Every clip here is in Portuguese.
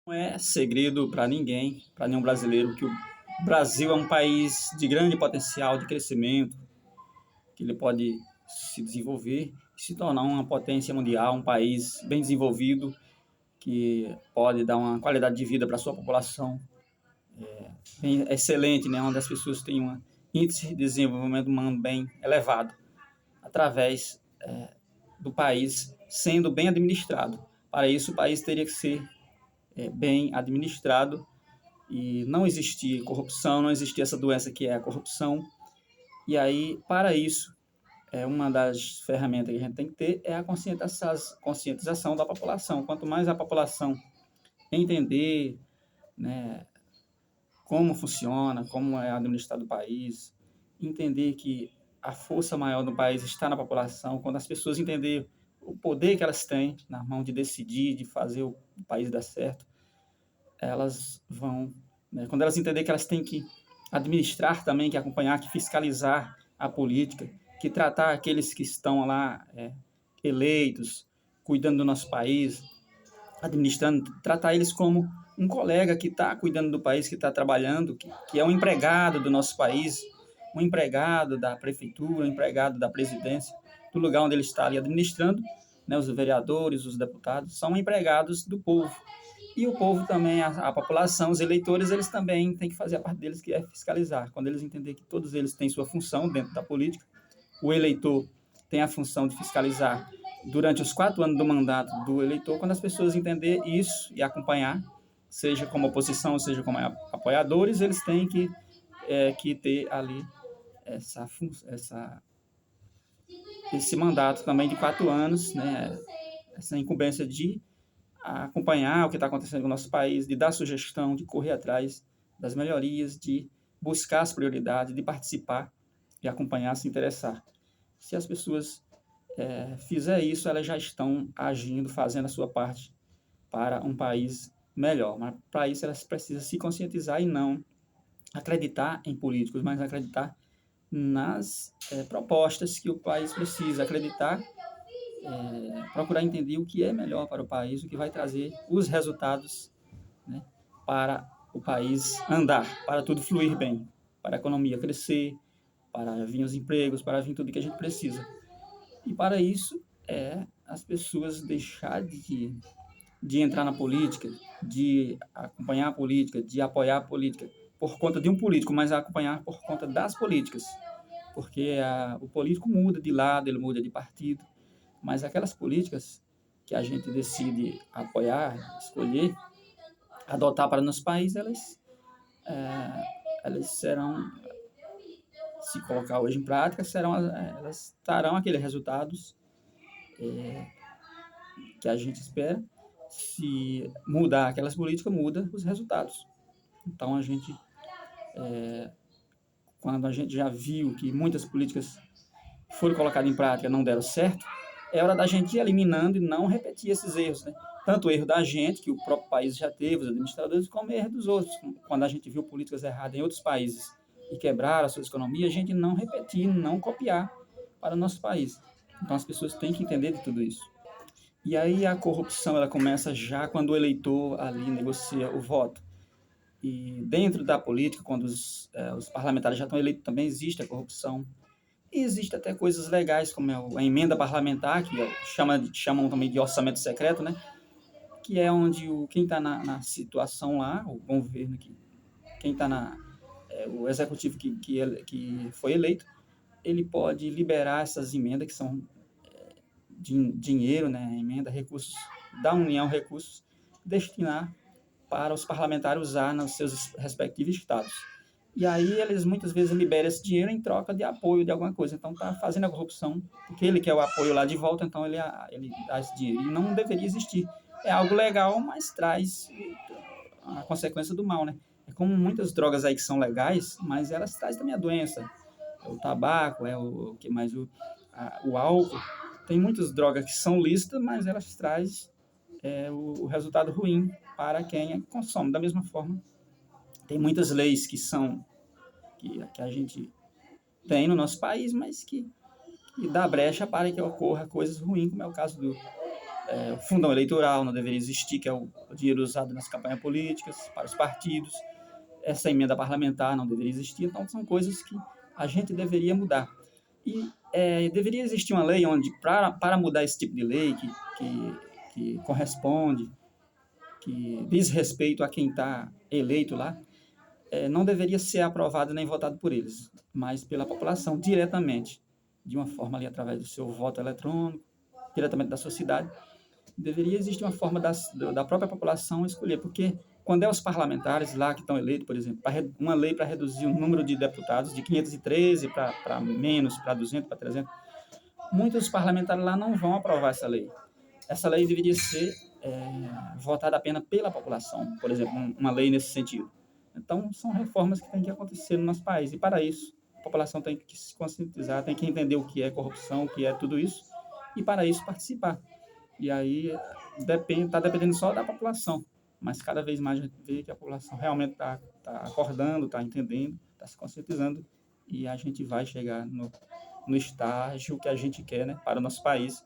Não é segredo para ninguém, para nenhum brasileiro, que o Brasil é um país de grande potencial de crescimento, que ele pode se desenvolver e se tornar uma potência mundial, um país bem desenvolvido, que pode dar uma qualidade de vida para a sua população bem excelente, né? Onde as pessoas têm um índice de desenvolvimento humano bem elevado, através do país sendo bem administrado. Para isso, o país teria que ser bem administrado e não existir corrupção, não existir essa doença que é a corrupção. E aí, para isso, uma das ferramentas que a gente tem que ter é a conscientização da população. Quanto mais a população entender, né, como funciona, como é administrado o país, entender que a força maior do país está na população, quando as pessoas entenderem o poder que elas têm na mão de decidir, de fazer o país dar certo, elas vão, né, quando elas entenderem que elas têm que administrar também, que acompanhar, que fiscalizar a política, que tratar aqueles que estão lá eleitos, cuidando do nosso país, administrando, tratar eles como um colega que está cuidando do país, que está trabalhando, que é um empregado do nosso país, um empregado da prefeitura, um empregado da presidência, do lugar onde ele está ali administrando, né, os vereadores, os deputados, são empregados do povo. E o povo também, a população, os eleitores, eles também têm que fazer a parte deles, que é fiscalizar. Quando eles entenderem que todos eles têm sua função dentro da política, o eleitor tem a função de fiscalizar durante os 4 anos do mandato do eleitor. Quando as pessoas entenderem isso e acompanhar, seja como oposição, seja como apoiadores, eles têm que ter ali esse mandato também de 4 anos, né? Essa incumbência de acompanhar o que está acontecendo no nosso país, de dar sugestão, de correr atrás das melhorias, de buscar as prioridades, de participar, de acompanhar, se interessar. Se as pessoas fizer isso, elas já estão agindo, fazendo a sua parte para um país melhor. Mas para isso elas precisam se conscientizar e não acreditar em políticos, mas acreditar nas propostas que o país precisa, acreditar, procurar entender o que é melhor para o país, o que vai trazer os resultados, né, para o país andar, para tudo fluir bem, para a economia crescer, para vir os empregos, para vir tudo que a gente precisa. E para isso, as pessoas deixar de entrar na política, de acompanhar a política, de apoiar a política por conta de um político, mas acompanhar por conta das políticas. Porque o político muda de lado, ele muda de partido, mas aquelas políticas que a gente decide apoiar, escolher, adotar para o nosso país, elas serão, se colocar hoje em prática, elas trarão aqueles resultados que a gente espera. Se mudar aquelas políticas, muda os resultados. Então, quando a gente já viu que muitas políticas foram colocadas em prática e não deram certo, é hora da gente ir eliminando e não repetir esses erros, né? Tanto o erro da gente, que o próprio país já teve, os administradores, como o erro dos outros. Quando a gente viu políticas erradas em outros países e quebraram as suas economias, a gente não repetir, não copiar para o nosso país. Então, as pessoas têm que entender de tudo isso. E aí a corrupção ela começa já quando o eleitor ali negocia o voto. E dentro da política, quando os parlamentares já estão eleitos, também existe a corrupção. E existe até coisas legais, como a emenda parlamentar, que chamam também de orçamento secreto, né? Que é onde quem está na situação lá, o governo, quem está o executivo que foi eleito, ele pode liberar essas emendas que são dinheiro, né, emenda, recursos da União, recursos, destinar para os parlamentares usar nos seus respectivos estados. E aí eles muitas vezes liberam esse dinheiro em troca de apoio de alguma coisa. Então está fazendo a corrupção, porque ele quer o apoio lá de volta, então ele dá esse dinheiro. E não deveria existir. É algo legal, mas traz a consequência do mal, né? É como muitas drogas aí que são legais, mas elas trazem também a doença. É o tabaco, o que mais? O álcool. Tem muitas drogas que são lícitas, mas elas trazem o resultado ruim para quem consome. Da mesma forma, tem muitas leis que a gente tem no nosso país, mas que dá brecha para que ocorra coisas ruins, como é o caso O fundão eleitoral não deveria existir, que é o dinheiro usado nas campanhas políticas, para os partidos. Essa emenda parlamentar não deveria existir. Então, são coisas que a gente deveria mudar. E deveria existir uma lei onde, para mudar esse tipo de lei, que corresponde, que diz respeito a quem está eleito lá, não deveria ser aprovado nem votado por eles, mas pela população diretamente, de uma forma ali através do seu voto eletrônico, diretamente da sua cidade. Deveria existir uma forma da própria população escolher, porque quando é os parlamentares lá que estão eleitos, por exemplo, uma lei para reduzir o número de deputados de 513 para menos, para 200, para 300, muitos parlamentares lá não vão aprovar essa lei. Essa lei deveria ser votada apenas pela população, por exemplo, uma lei nesse sentido. Então, são reformas que têm que acontecer no nosso país, e para isso, a população tem que se conscientizar, tem que entender o que é corrupção, o que é tudo isso, e para isso participar. E aí está dependendo só da população, mas cada vez mais a gente vê que a população realmente está acordando, está entendendo, está se conscientizando, e a gente vai chegar no estágio que a gente quer, né, para o nosso país,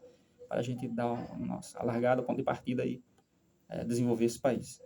para a gente dar o nosso alargado ponto de partida e desenvolver esse país.